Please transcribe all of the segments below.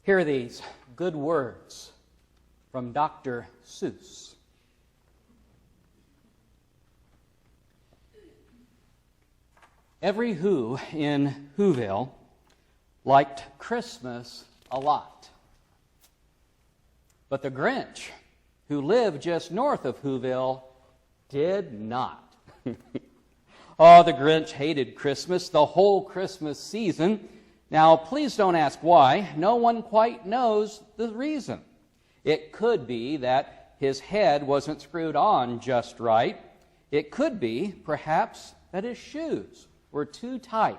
Hear these good words from Dr. Seuss. Every Who in Whoville liked Christmas a lot. But the Grinch, who lived just north of Whoville, did not. Oh, the Grinch hated Christmas, the whole Christmas season. Now, please don't ask why. No one quite knows the reason. It could be that his head wasn't screwed on just right. It could be, perhaps, that his shoes were too tight.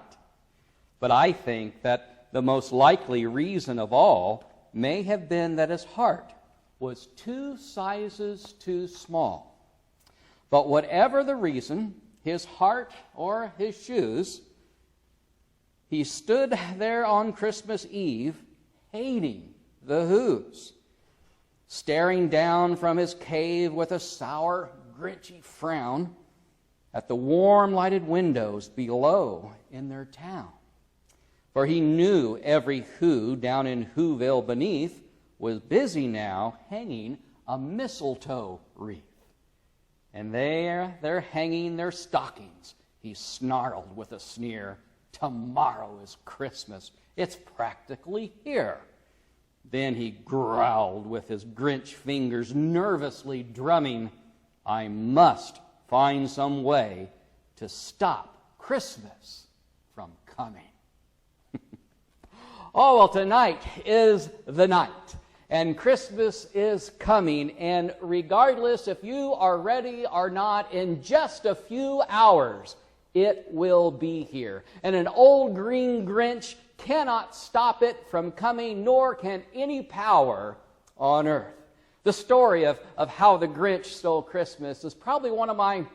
But I think that the most likely reason of all may have been that his heart was 2 sizes too small. But whatever the reason, his heart or his shoes, he stood there on Christmas Eve hating the Whos, staring down from his cave with a sour, grinchy frown at the warm lighted windows below in their town. For he knew every Who down in Whoville beneath was busy now hanging a mistletoe wreath. And there they're hanging their stockings. He snarled with a sneer, "Tomorrow is Christmas. It's practically here." Then he growled with his Grinch fingers nervously drumming, "I must find some way to stop Christmas from coming." Oh, well, tonight is the night, and Christmas is coming, and regardless if you are ready or not, in just a few hours, it will be here. And an old green Grinch cannot stop it from coming, nor can any power on earth. The story of how the Grinch stole Christmas is probably one of my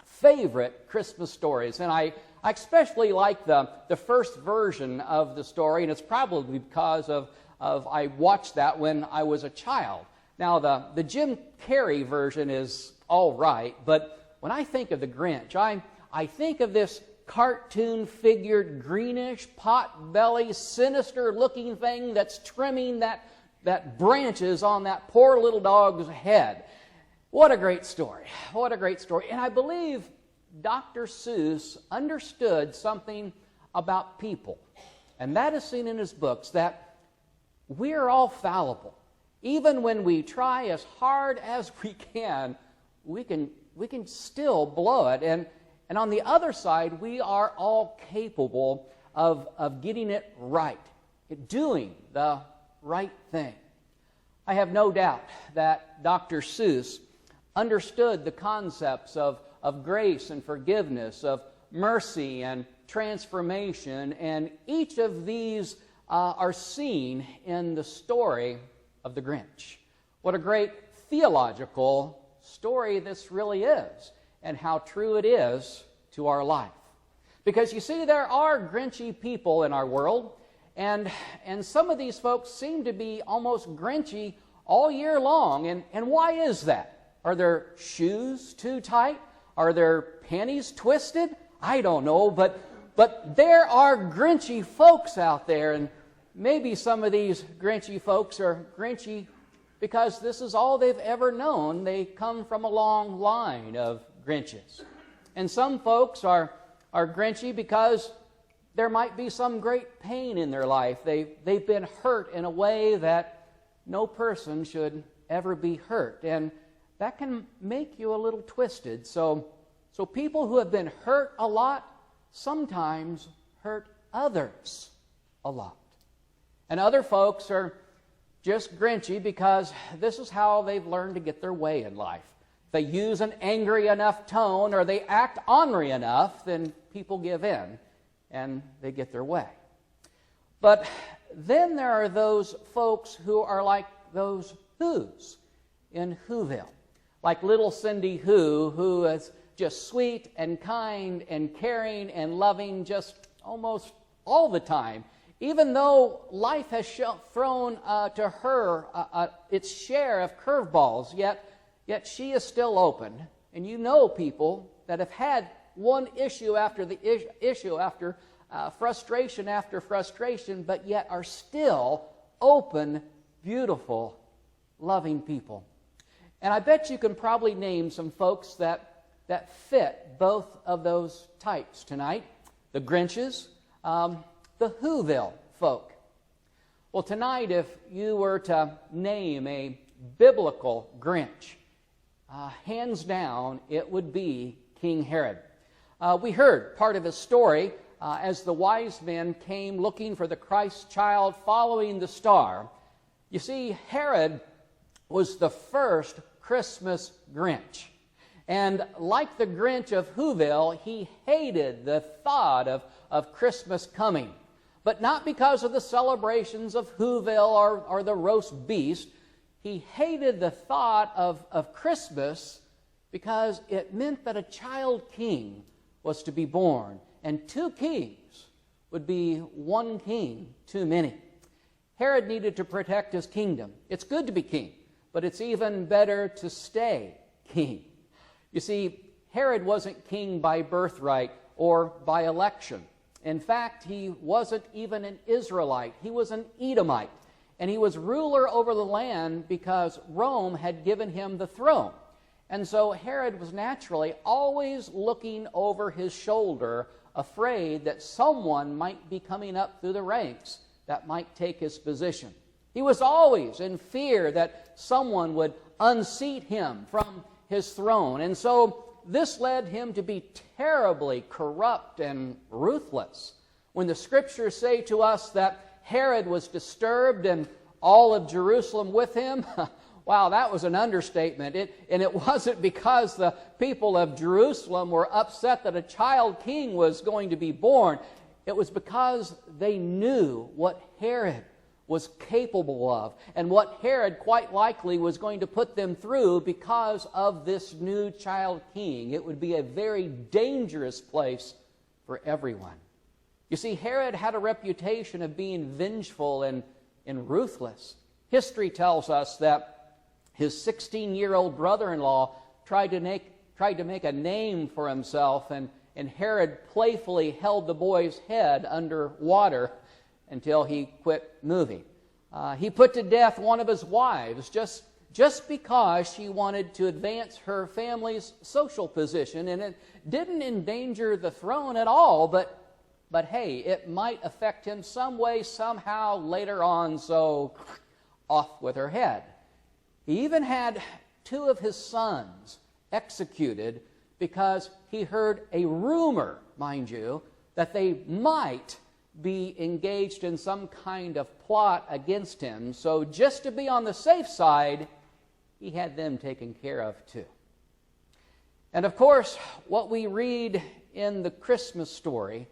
favorite Christmas stories, and I especially like the first version of the story, and it's probably because of I watched that when I was a child. Now, the Jim Carrey version is all right, but when I think of the Grinch, I think of this cartoon-figured, greenish, pot-belly, sinister-looking thing that's trimming that branches on that poor little dog's head. What a great story. What a great story. And I believe Dr. Seuss understood something about people. And that is seen in his books, that we're all fallible. Even when we try as hard as we can still blow it. And on the other side, we are all capable of getting it right, doing the right thing. I have no doubt that Dr. Seuss understood the concepts of grace and forgiveness, of mercy and transformation, and each of these are seen in the story of the Grinch. What a great theological story this really is, and how true it is to our life. Because you see, there are Grinchy people in our world, and some of these folks seem to be almost Grinchy all year long. And why is that? Are their shoes too tight? Are their panties twisted? I don't know, but there are Grinchy folks out there, and maybe some of these Grinchy folks are Grinchy because this is all they've ever known. They come from a long line of Grinches. And some folks are Grinchy because there might be some great pain in their life. They've been hurt in a way that no person should ever be hurt. And that can make you a little twisted. So people who have been hurt a lot sometimes hurt others a lot. And other folks are just Grinchy because this is how they've learned to get their way in life. If they use an angry enough tone or they act ornery enough, then people give in and they get their way. But then there are those folks who are like those Whos in Whoville. Like little Cindy who is just sweet and kind and caring and loving just almost all the time. Even though life has thrown to her its share of curveballs, yet she is still open. And you know people that have had one issue after the issue after frustration after frustration, but yet are still open, beautiful, loving people. And I bet you can probably name some folks that fit both of those types tonight. The Grinches, the Whoville folk. Well, tonight, if you were to name a biblical Grinch, hands down, it would be King Herod. We heard part of his story as the wise men came looking for the Christ child following the star. You see, Herod was the first Christmas Grinch. And like the Grinch of Whoville, he hated the thought of Christmas coming. But not because of the celebrations of Whoville or the roast beast. He hated the thought of Christmas because it meant that a child king was to be born. And two kings would be one king too many. Herod needed to protect his kingdom. It's good to be king, but it's even better to stay king. You see, Herod wasn't king by birthright or by election. In fact, he wasn't even an Israelite. He was an Edomite. And he was ruler over the land because Rome had given him the throne. And so Herod was naturally always looking over his shoulder, afraid that someone might be coming up through the ranks that might take his position. He was always in fear that someone would unseat him from his throne. And so this led him to be terribly corrupt and ruthless. When the scriptures say to us that Herod was disturbed and all of Jerusalem with him, wow, that was an understatement. And it wasn't because the people of Jerusalem were upset that a child king was going to be born. It was because they knew what Herod was capable of and what Herod quite likely was going to put them through because of this new child king. It would be a very dangerous place for everyone. You see, Herod had a reputation of being vengeful and ruthless. History tells us that his 16-year-old brother-in-law tried to make a name for himself, and Herod playfully held the boy's head under water until he quit moving. He put to death one of his wives just because she wanted to advance her family's social position, and it didn't endanger the throne at all, but hey, it might affect him some way, somehow later on, so off with her head. He even had two of his sons executed because he heard a rumor, mind you, that they might be engaged in some kind of plot against him. So just to be on the safe side, he had them taken care of too. And of course, what we read in the Christmas story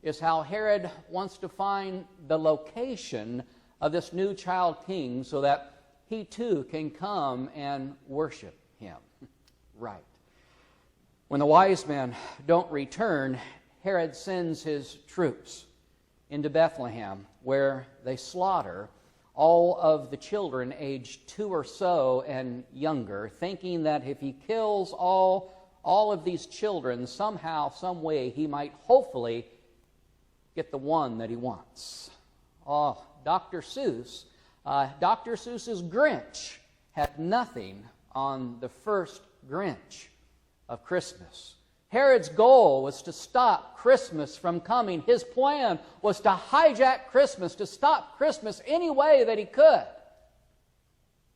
is how Herod wants to find the location of this new child king so that he too can come and worship him. Right. When the wise men don't return, Herod sends his troops into Bethlehem, where they slaughter all of the children aged 2 or so and younger, thinking that if he kills all of these children, somehow, some way, he might hopefully get the one that he wants. Oh, Dr. Seuss's Grinch had nothing on the first Grinch of Christmas. Herod's goal was to stop Christmas from coming. His plan was to hijack Christmas, to stop Christmas any way that he could.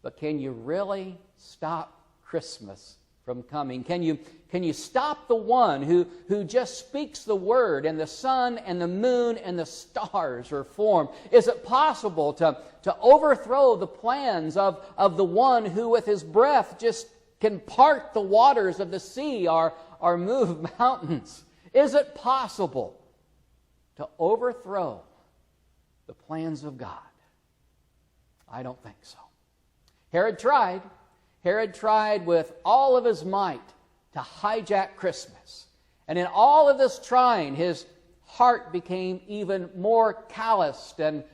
But can you really stop Christmas from coming? Can you stop the one who just speaks the word and the sun and the moon and the stars are formed? Is it possible to overthrow the plans of the one who with his breath just can part the waters of the sea or move mountains? Is it possible to overthrow the plans of God? I don't think so. Herod tried. Herod tried with all of his might to hijack Christmas. And in all of this trying, his heart became even more calloused and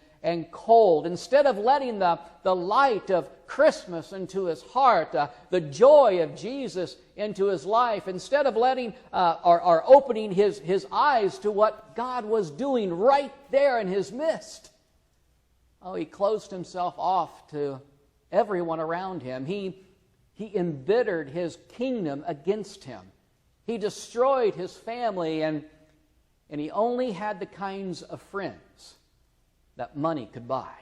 cold. Instead of letting the light of Christmas into his heart, the joy of Jesus into his life, instead of letting or opening his eyes to what God was doing right there in his midst, Oh, he closed himself off to everyone around him. He embittered his kingdom against him. He destroyed his family, and he only had the kinds of friends that money could buy.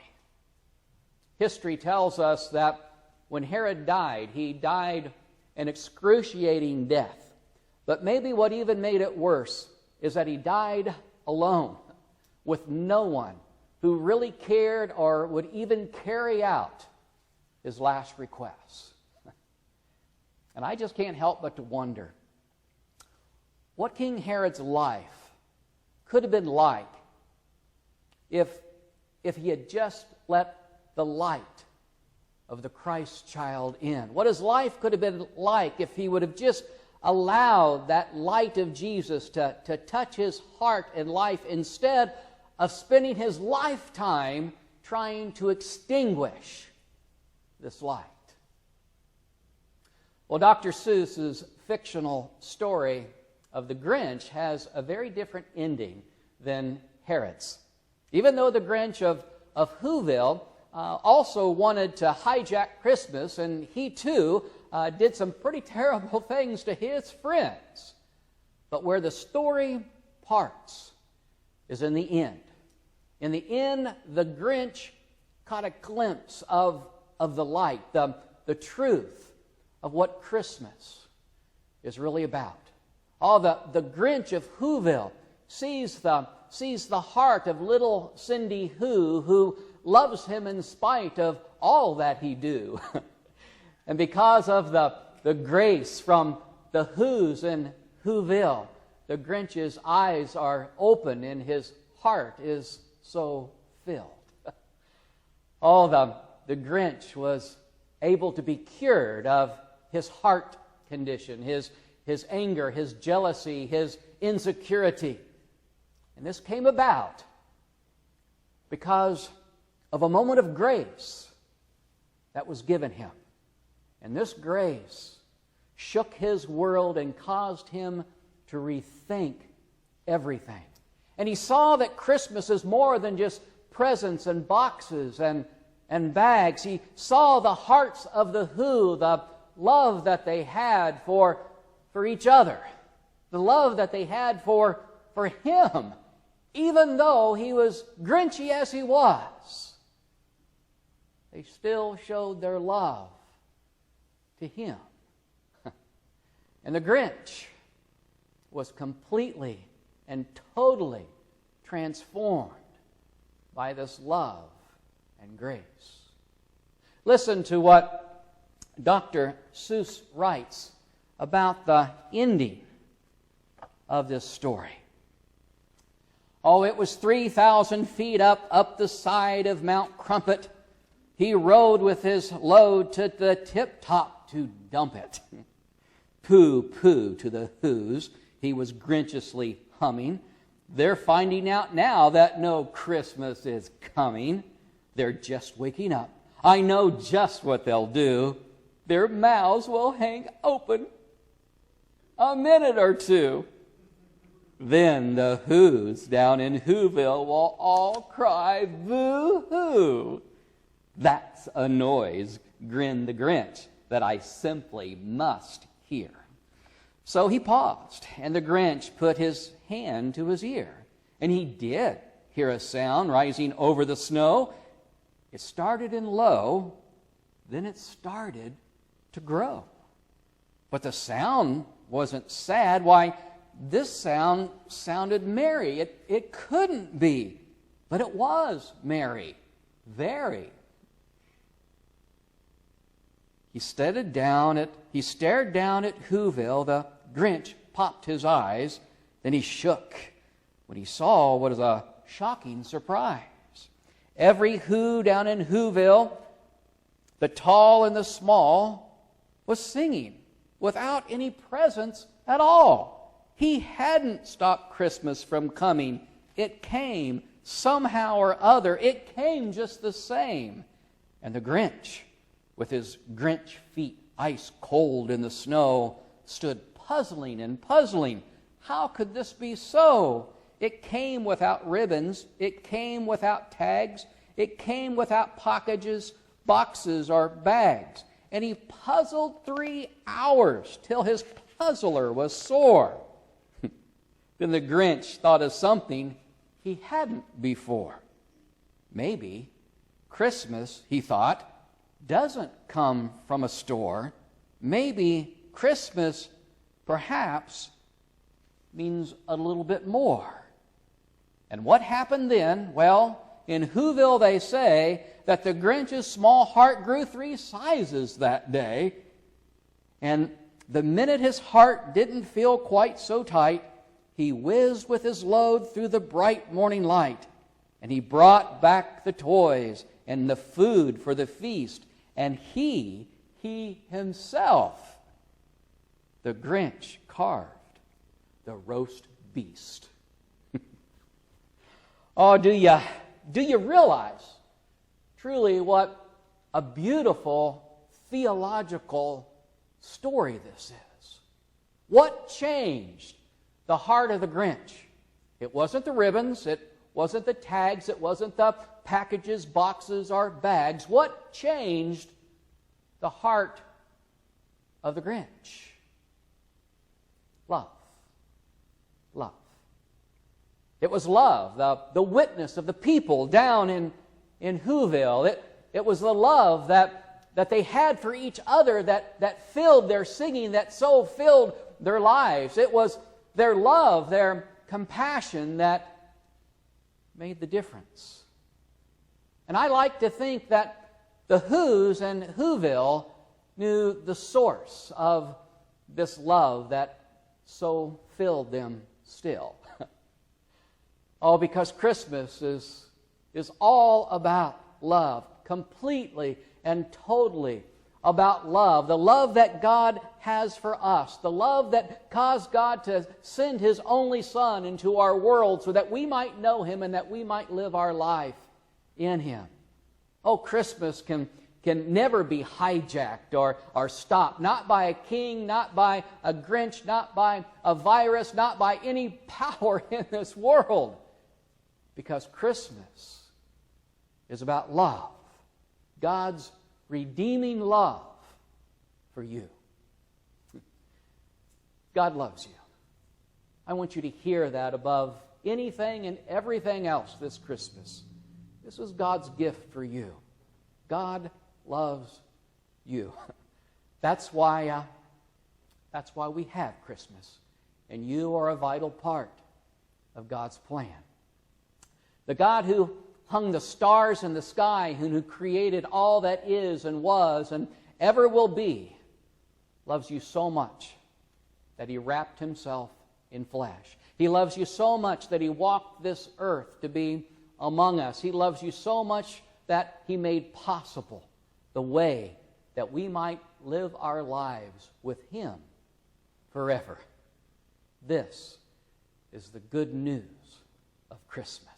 History tells us that when Herod died, he died an excruciating death. But maybe what even made it worse is that he died alone, with no one who really cared or would even carry out his last requests. And I just can't help but to wonder what King Herod's life could have been like if he had just let the light of the Christ child in. What his life could have been like if he would have just allowed that light of Jesus to touch his heart and life instead of spending his lifetime trying to extinguish this light. Well, Dr. Seuss's fictional story of the Grinch has a very different ending than Herod's. Even though the Grinch of Whoville also wanted to hijack Christmas, and he too did some pretty terrible things to his friends. But where the story parts is in the end. In the end, the Grinch caught a glimpse of the light, the truth of what Christmas is really about. Oh, the Grinch of Whoville sees the heart of little Cindy who loves him in spite of all that he do. And because of the grace from the Whos in Whoville, the Grinch's eyes are open and his heart is so filled. Oh, the Grinch was able to be cured of his heart condition, his anger, his jealousy, his insecurity. And this came about because of a moment of grace that was given him. And this grace shook his world and caused him to rethink everything. And he saw that Christmas is more than just presents and boxes and bags. He saw the hearts of the Who, the love that they had for each other, the love that they had for him, even though he was Grinchy as he was. They still showed their love to him. And the Grinch was completely and totally transformed by this love and grace. Listen to what Dr. Seuss writes about the ending of this story. Oh, it was 3,000 feet up the side of Mount Crumpet. He rode with his load to the tip-top to dump it. Pooh, pooh to the Whos, he was grinchiously humming. They're finding out now that no Christmas is coming. They're just waking up. I know just what they'll do. Their mouths will hang open a minute or two. Then the Whos down in Whoville will all cry, boo-hoo. That's a noise, grinned the Grinch, that I simply must hear. So he paused, and the Grinch put his hand to his ear. And he did hear a sound rising over the snow. It started in low, then it started to grow. But the sound wasn't sad. Why, this sound sounded merry. It couldn't be, but it was merry, very. He stared down at Whoville. The Grinch popped his eyes. Then he shook when he saw what was a shocking surprise. Every Who down in Whoville, the tall and the small, was singing without any presents at all. He hadn't stopped Christmas from coming. It came somehow or other. It came just the same. And the Grinch, with his Grinch feet ice cold in the snow, stood puzzling and puzzling. How could this be so? It came without ribbons. It came without tags. It came without packages, boxes, or bags. And he puzzled 3 hours till his puzzler was sore. Then the Grinch thought of something he hadn't before. Maybe Christmas, he thought, doesn't come from a store. Maybe Christmas, perhaps, means a little bit more. And what happened then? Well, in Whoville they say that the Grinch's small heart grew 3 sizes that day. And the minute his heart didn't feel quite so tight, he whizzed with his load through the bright morning light. And he brought back the toys and the food for the feast. And he himself, the Grinch, carved the roast beast. Oh, do you realize truly what a beautiful theological story this is? What changed the heart of the Grinch? It wasn't the ribbons, it wasn't the tags, it wasn't the packages, boxes, or bags. What changed the heart of the Grinch? Love. Love. It was love, the witness of the people down in Whoville. It was the love that they had for each other that filled their singing, that so filled their lives. It was their love, their compassion that made the difference. And I like to think that the Whos and Whoville knew the source of this love that so filled them still. Oh, because Christmas is all about love, completely and totally about love. The love that God has for us, the love that caused God to send His only Son into our world so that we might know Him and that we might live our life in Him. Oh, Christmas can never be hijacked or stopped, not by a king, not by a Grinch, not by a virus, not by any power in this world. Because Christmas is about love, God's redeeming love for you. God loves you. I want you to hear that above anything and everything else this Christmas. This is God's gift for you. God loves you. That's why we have Christmas. And you are a vital part of God's plan. The God who hung the stars in the sky, who created all that is and was and ever will be, loves you so much that He wrapped Himself in flesh. He loves you so much that He walked this earth to be among us. He loves you so much that He made possible the way that we might live our lives with Him forever. This is the good news of Christmas.